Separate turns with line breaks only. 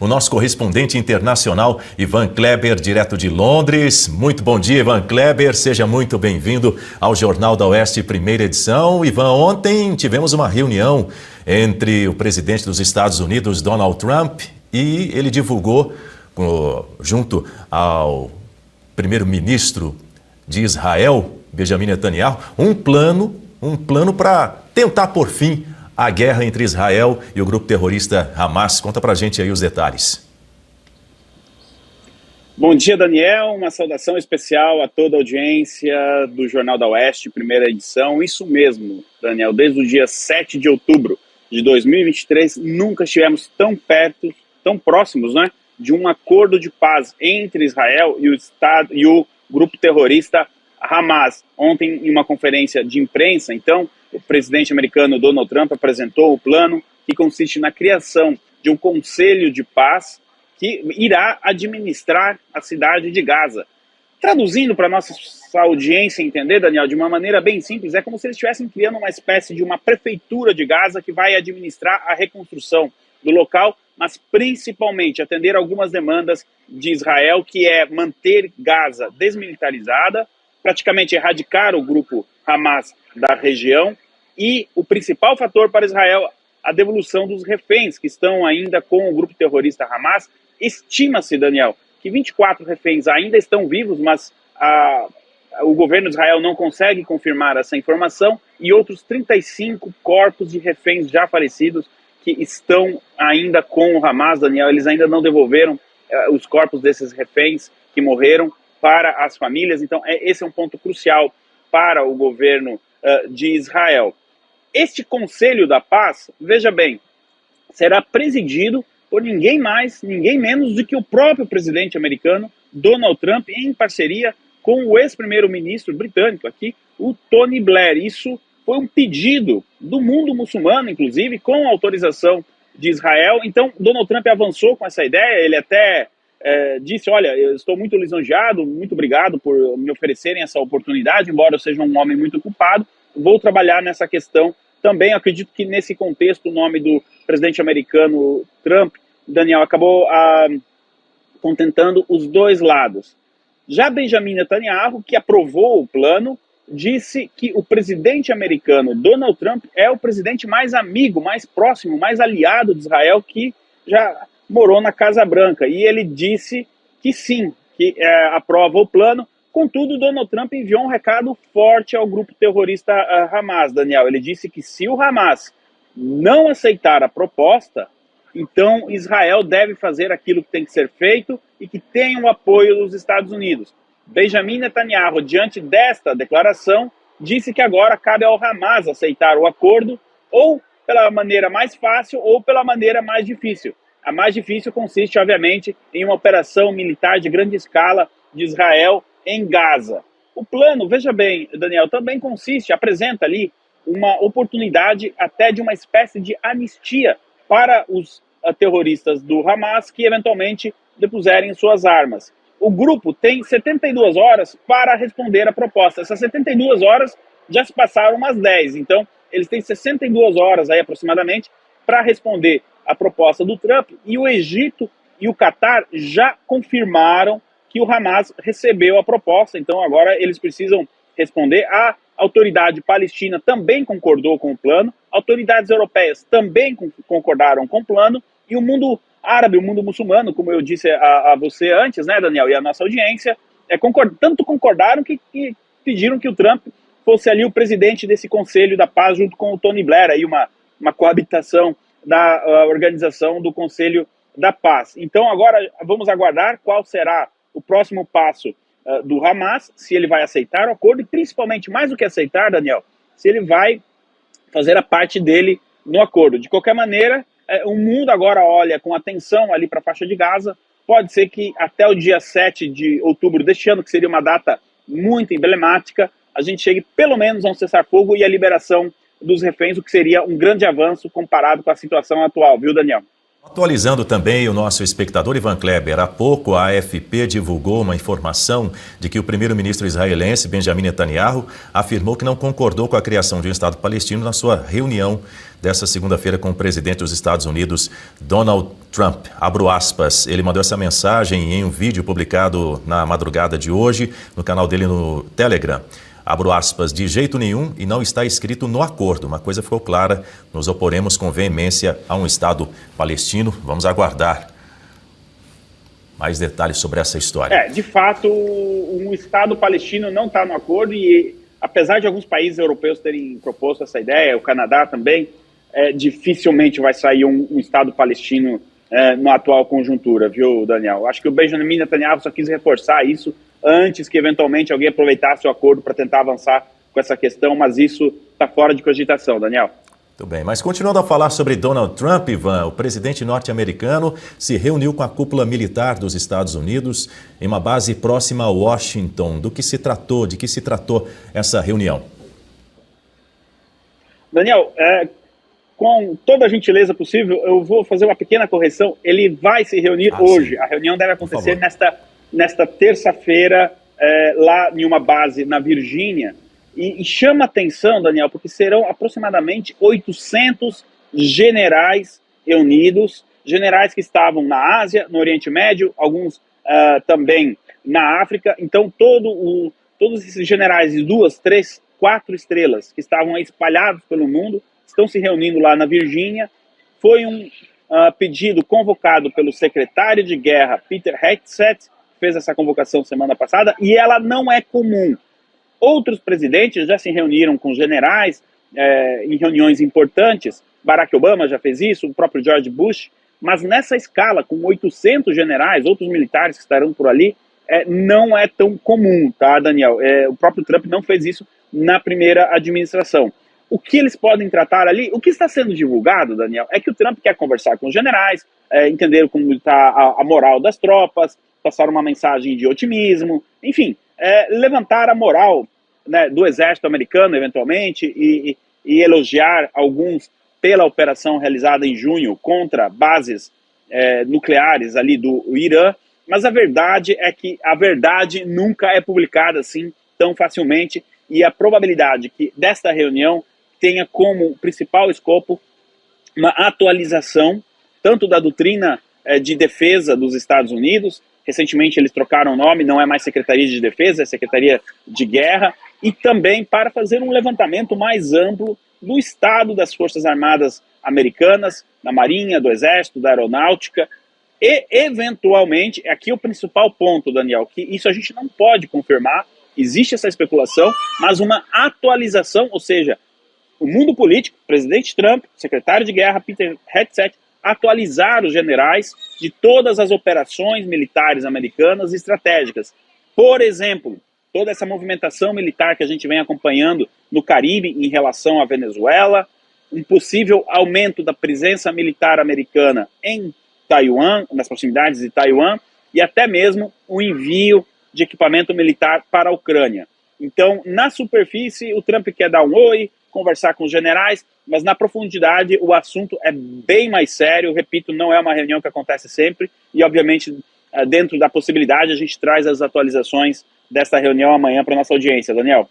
O nosso correspondente internacional, Ivan Kleber, direto de Londres. Muito bom dia, Ivan Kleber. Seja muito bem-vindo ao Jornal da Oeste, primeira edição. Ivan, ontem tivemos uma reunião entre o presidente dos Estados Unidos, Donald Trump, e ele divulgou, junto ao primeiro-ministro de Israel, Benjamin Netanyahu, um plano para tentar pôr fim a guerra entre Israel e o grupo terrorista Hamas. Conta pra gente aí os detalhes.
Bom dia, Daniel. Uma saudação especial a toda a audiência do Jornal da Oeste, primeira edição. Isso mesmo, Daniel. Desde o dia 7 de outubro de 2023, nunca estivemos tão perto, tão próximos, né, de um acordo de paz entre Israel e o Estado e o grupo terrorista Hamas. Ontem, em uma conferência de imprensa, então, o presidente americano Donald Trump apresentou o plano que consiste na criação de um conselho de paz que irá administrar a cidade de Gaza. Traduzindo para a nossa audiência entender, Daniel, de uma maneira bem simples, é como se eles estivessem criando uma espécie de uma prefeitura de Gaza que vai administrar a reconstrução do local, mas principalmente atender algumas demandas de Israel, que é manter Gaza desmilitarizada, praticamente erradicar o grupo Hamas da região e o principal fator para Israel, a devolução dos reféns que estão ainda com o grupo terrorista Hamas. Estima-se, Daniel, que 24 reféns ainda estão vivos, mas o governo de Israel não consegue confirmar essa informação, e outros 35 corpos de reféns já falecidos que estão ainda com o Hamas, Daniel. Eles ainda não devolveram os corpos desses reféns que morreram para as famílias. Então, esse é um ponto crucial para o governo de Israel. Este Conselho da Paz, veja bem, será presidido por ninguém mais, ninguém menos do que o próprio presidente americano, Donald Trump, em parceria com o ex-primeiro-ministro britânico aqui, o Tony Blair. Isso foi um pedido do mundo muçulmano, inclusive, com autorização de Israel. Então, Donald Trump avançou com essa ideia. Ele até disse: olha, eu estou muito lisonjeado, muito obrigado por me oferecerem essa oportunidade, embora eu seja um homem muito ocupado, vou trabalhar nessa questão também. Acredito que nesse contexto o nome do presidente americano Trump, Daniel, acabou contentando os dois lados. Já Benjamin Netanyahu, que aprovou o plano, disse que o presidente americano Donald Trump é o presidente mais amigo, mais próximo, mais aliado de Israel que já morou na Casa Branca. E ele disse que sim, que aprova o plano. Contudo, Donald Trump enviou um recado forte ao grupo terrorista Hamas, Daniel. Ele disse que se o Hamas não aceitar a proposta, então Israel deve fazer aquilo que tem que ser feito e que tem o apoio dos Estados Unidos. Benjamin Netanyahu, diante desta declaração, disse que agora cabe ao Hamas aceitar o acordo, ou pela maneira mais fácil ou pela maneira mais difícil. A mais difícil consiste, obviamente, em uma operação militar de grande escala de Israel em Gaza. O plano, veja bem, Daniel, também apresenta ali uma oportunidade até de uma espécie de anistia para os terroristas do Hamas que eventualmente depuserem suas armas. O grupo tem 72 horas para responder à proposta. Essas 72 horas já se passaram umas 10, então eles têm 62 horas aí aproximadamente para responder à proposta do Trump, e o Egito e o Catar já confirmaram que o Hamas recebeu a proposta. Então agora eles precisam responder. A autoridade palestina também concordou com o plano, autoridades europeias também concordaram com o plano, e o mundo árabe, o mundo muçulmano, como eu disse a você antes, né, Daniel, e a nossa audiência, tanto concordaram que pediram que o Trump fosse ali o presidente desse Conselho da Paz junto com o Tony Blair, aí uma coabitação da organização do Conselho da Paz. Então agora vamos aguardar qual será o próximo passo do Hamas, se ele vai aceitar o acordo, e principalmente, mais do que aceitar, Daniel, se ele vai fazer a parte dele no acordo. De qualquer maneira, o mundo agora olha com atenção ali para a faixa de Gaza. Pode ser que até o dia 7 de outubro deste ano, que seria uma data muito emblemática, a gente chegue pelo menos a um cessar-fogo e a liberação dos reféns, o que seria um grande avanço comparado com a situação atual, viu, Daniel?
Atualizando também o nosso espectador Ivan Kleber, há pouco a AFP divulgou uma informação de que o primeiro-ministro israelense Benjamin Netanyahu afirmou que não concordou com a criação de um Estado palestino na sua reunião dessa segunda-feira com o presidente dos Estados Unidos, Donald Trump. Abro aspas, ele mandou essa mensagem em um vídeo publicado na madrugada de hoje no canal dele no Telegram. Abro aspas, de jeito nenhum e não está escrito no acordo. Uma coisa ficou clara, nos oporemos com veemência a um Estado palestino. Vamos aguardar mais detalhes sobre essa história.
De fato, um Estado palestino não está no acordo e, apesar de alguns países europeus terem proposto essa ideia, o Canadá também, dificilmente vai sair um Estado palestino na atual conjuntura, viu, Daniel? Acho que o Benjamin Netanyahu só quis reforçar isso antes que eventualmente alguém aproveitasse o acordo para tentar avançar com essa questão, mas isso está fora de cogitação, Daniel.
Muito bem, mas continuando a falar sobre Donald Trump, Ivan, o presidente norte-americano se reuniu com a cúpula militar dos Estados Unidos em uma base próxima a Washington. De que se tratou essa reunião?
Daniel, com toda a gentileza possível, eu vou fazer uma pequena correção. Ele vai se reunir hoje. Sim. A reunião deve acontecer nesta terça-feira, lá em uma base na Virgínia. E chama atenção, Daniel, porque serão aproximadamente 800 generais reunidos, generais que estavam na Ásia, no Oriente Médio, alguns também na África. Então, todos esses generais de 2, 3, 4 estrelas que estavam espalhados pelo mundo estão se reunindo lá na Virgínia. Foi um pedido convocado pelo secretário de guerra, Peter Hegseth, fez essa convocação semana passada, e ela não é comum. Outros presidentes já se reuniram com generais em reuniões importantes. Barack Obama já fez isso, o próprio George Bush, mas nessa escala, com 800 generais, outros militares que estarão por ali, não é tão comum, tá, Daniel? O próprio Trump não fez isso na primeira administração. O que eles podem tratar ali, o que está sendo divulgado, Daniel, é que o Trump quer conversar com os generais, entender como está a moral das tropas, passar uma mensagem de otimismo, enfim, levantar a moral, né, do exército americano, eventualmente, e elogiar alguns pela operação realizada em junho contra bases nucleares ali do Irã, mas a verdade é que a verdade nunca é publicada assim tão facilmente, e a probabilidade que desta reunião tenha como principal escopo uma atualização tanto da doutrina de defesa dos Estados Unidos. Recentemente eles trocaram o nome, não é mais Secretaria de Defesa, é Secretaria de Guerra, e também para fazer um levantamento mais amplo do estado das Forças Armadas americanas, da Marinha, do Exército, da Aeronáutica, e eventualmente, aqui o principal ponto, Daniel, que isso a gente não pode confirmar, existe essa especulação, mas uma atualização, ou seja, o mundo político, presidente Trump, secretário de Guerra, Peter Hegseth, atualizar os generais de todas as operações militares americanas e estratégicas. Por exemplo, toda essa movimentação militar que a gente vem acompanhando no Caribe em relação à Venezuela, um possível aumento da presença militar americana em Taiwan, nas proximidades de Taiwan, e até mesmo o envio de equipamento militar para a Ucrânia. Então, na superfície, o Trump quer dar um oi, conversar com os generais, mas na profundidade o assunto é bem mais sério. Repito, não é uma reunião que acontece sempre e, obviamente, dentro da possibilidade, a gente traz as atualizações desta reunião amanhã para a nossa audiência. Daniel.